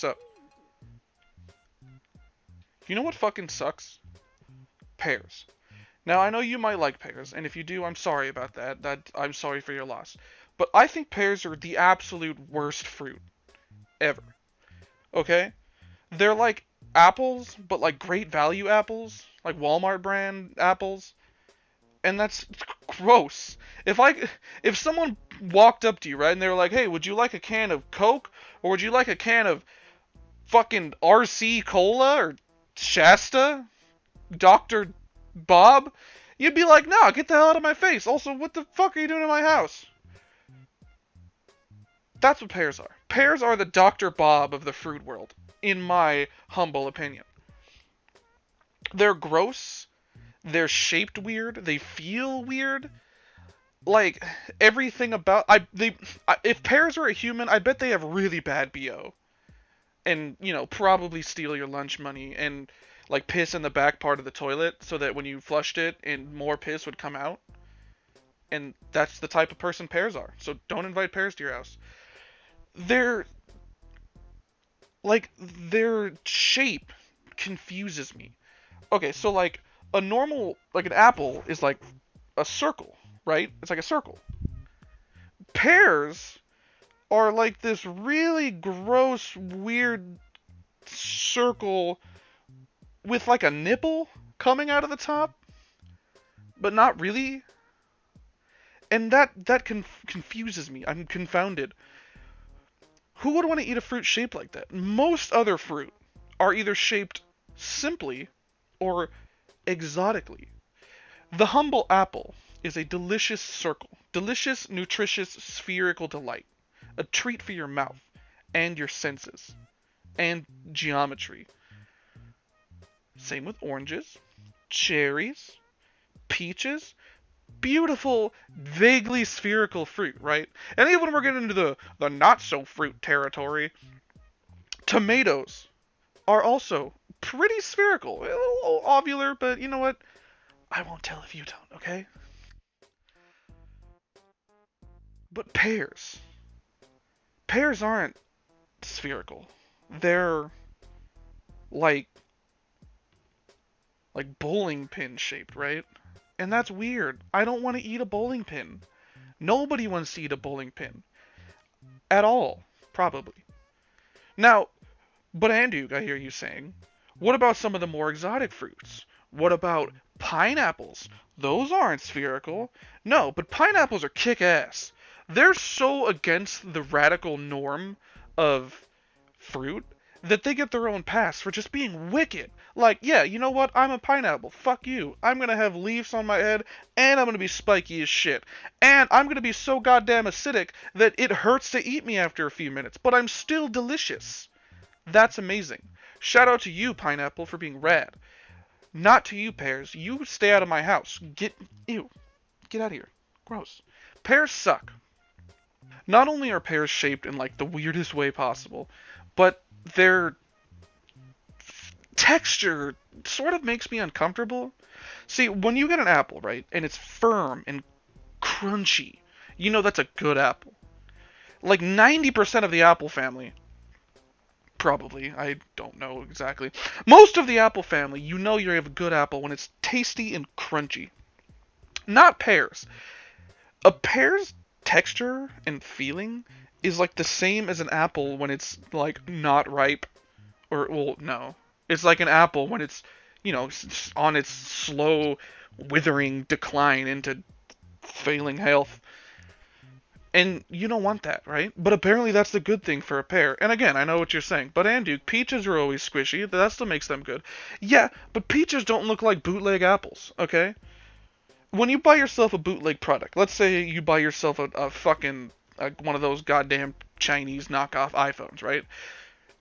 this up. You know what fucking sucks? Pears. Now, I know you might like pears, and if you do, I'm sorry about that. I'm sorry for your loss. But I think pears are the absolute worst fruit ever. Okay? They're like apples, but like great value apples, like Walmart brand apples, and that's gross. If someone walked up to you, right, and they were like, "Hey, would you like a can of Coke or would you like a can of fucking RC Cola or Shasta, Dr. Bob?" You'd be like, "Nah, get the hell out of my face. Also, what the fuck are you doing in my house?" That's what pears are. Pears are the Dr. Bob of the fruit world, in my humble opinion. They're gross. They're shaped weird. They feel weird. Like everything about if pears are a human, I bet they have really bad BO. And, probably steal your lunch money and like piss in the back part of the toilet so that when you flushed it and more piss would come out. And that's the type of person pears are. So don't invite pears to your house. They're their shape confuses me. Okay, so like a normal like an apple is like a circle, right? It's like a circle. Pears are like this really gross, weird circle with like a nipple coming out of the top, but not really. And that confuses me. I'm confounded. Who would want to eat a fruit shaped like that? Most other fruit are either shaped simply or exotically. The humble apple is a delicious circle, delicious, nutritious, spherical delight, a treat for your mouth and your senses and geometry. Same with oranges, cherries, peaches, beautiful, vaguely spherical fruit, right? And even when we're getting into the not so fruit territory, tomatoes are also pretty spherical. A little ovular, but you know what? I won't tell if you don't, okay? But pears. Pears aren't spherical. They're like bowling pin shaped, right? And that's weird. I don't want to eat a bowling pin. Nobody wants to eat a bowling pin. At all, probably. Now, but Andrew, I hear you saying, what about some of the more exotic fruits? What about pineapples? Those aren't spherical. No, but pineapples are kick-ass. They're so against the radical norm of fruit that they get their own pass for just being wicked. Like, yeah, you know what? I'm a pineapple. Fuck you. I'm gonna have leaves on my head, and I'm gonna be spiky as shit. And I'm gonna be so goddamn acidic that it hurts to eat me after a few minutes, but I'm still delicious. That's amazing. Shout out to you, pineapple, for being rad. Not to you, pears. You stay out of my house. Ew. Get out of here. Gross. Pears suck. Not only are pears shaped in like the weirdest way possible, but their texture sort of makes me uncomfortable. See, when you get an apple, right, and it's firm and crunchy, you know that's a good apple. Like 90% of the apple family, probably, I don't know exactly. Most of the apple family, you know you have a good apple when it's tasty and crunchy. Not pears. A pear's texture and feeling is like the same as an apple when it's like not ripe. Or, well, no. It's like an apple when it's, on its slow withering decline into failing health. And you don't want that, right? But apparently that's the good thing for a pear. And again, I know what you're saying. But Andrew, peaches are always squishy. That still makes them good. Yeah, but peaches don't look like bootleg apples, okay? When you buy yourself a bootleg product, let's say you buy yourself a fucking one of those goddamn Chinese knockoff iPhones, right?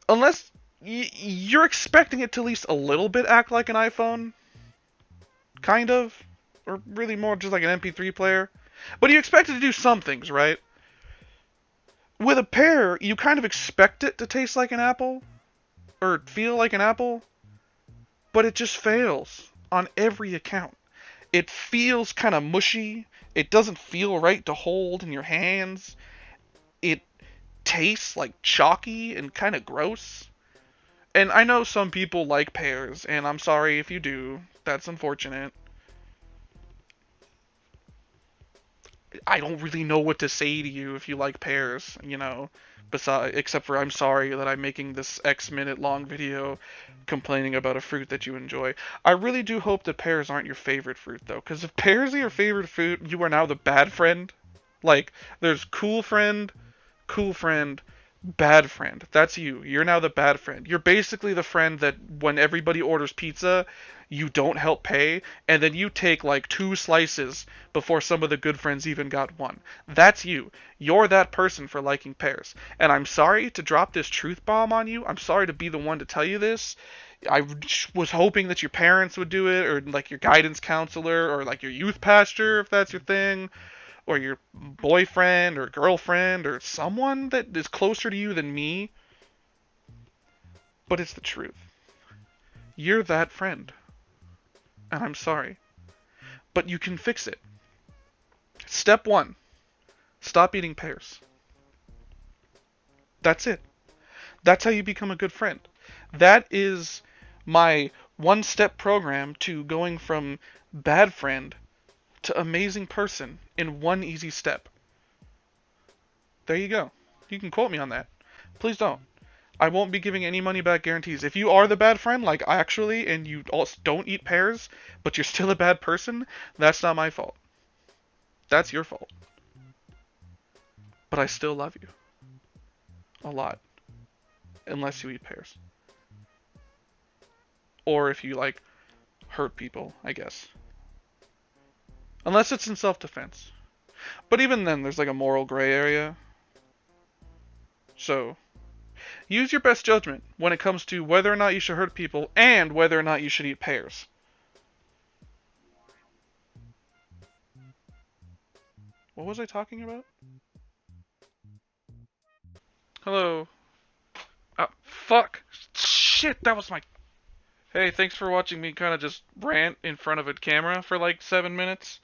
Unless you're expecting it to at least a little bit act like an iPhone, kind of, or really more just like an MP3 player. But you expect it to do some things, right? With a pear, you kind of expect it to taste like an apple, or feel like an apple, but it just fails on every account. It feels kind of mushy. It doesn't feel right to hold in your hands. It tastes like chalky and kind of gross. And I know some people like pears, and I'm sorry if you do. That's unfortunate. I don't really know what to say to you if you like pears, besides except for I'm sorry that I'm making this X minute long video complaining about a fruit that you enjoy. I really do hope that pears aren't your favorite fruit though, because if pears are your favorite fruit, you are now the bad friend. Like there's cool friend, bad friend. That's you. You're now the bad friend. You're basically the friend that when everybody orders pizza, you don't help pay, and then you take like 2 slices before some of the good friends even got one. That's you. You're that person for liking pears. And I'm sorry to drop this truth bomb on you. I'm sorry to be the one to tell you this. I was hoping that your parents would do it, or like your guidance counselor, or like your youth pastor, if that's your thing, or your boyfriend or girlfriend or someone that is closer to you than me, but it's the truth. You're that friend, and I'm sorry. But you can fix it. Step 1, stop eating pears. That's it. That's how you become a good friend. That is my 1-step program to going from bad friend to amazing person in one easy step. There you go. You can quote me on that. Please don't. I won't be giving any money back guarantees. If you are the bad friend, like actually, and you also don't eat pears, but you're still a bad person, that's not my fault. That's your fault. But I still love you. A lot. Unless you eat pears. Or if you, like, hurt people, I guess. Unless it's in self-defense. But even then, there's like a moral gray area. So, use your best judgment when it comes to whether or not you should hurt people and whether or not you should eat pears. What was I talking about? Hello. Oh, fuck. Shit, that was my... Hey, thanks for watching me kind of just rant in front of a camera for like 7 minutes.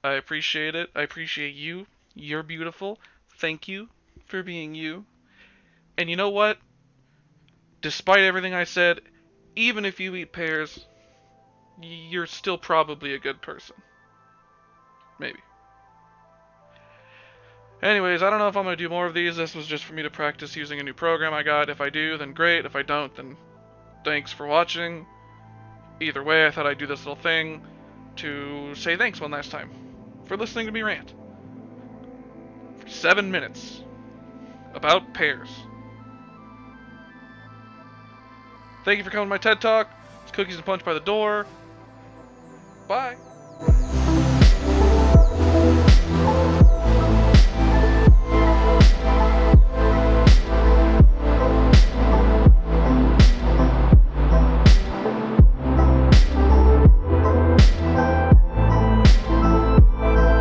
I appreciate it. I appreciate you. You're beautiful. Thank you for being you. And you know what? Despite everything I said, even if you eat pears, you're still probably a good person. Maybe. Anyways, I don't know if I'm going to do more of these. This was just for me to practice using a new program I got. If I do, then great. If I don't, then thanks for watching. Either way, I thought I'd do this little thing to say thanks one last time for listening to me rant for 7 minutes about pears. Thank you for coming to my TED Talk. It's Cookies and Punch by the door. Bye.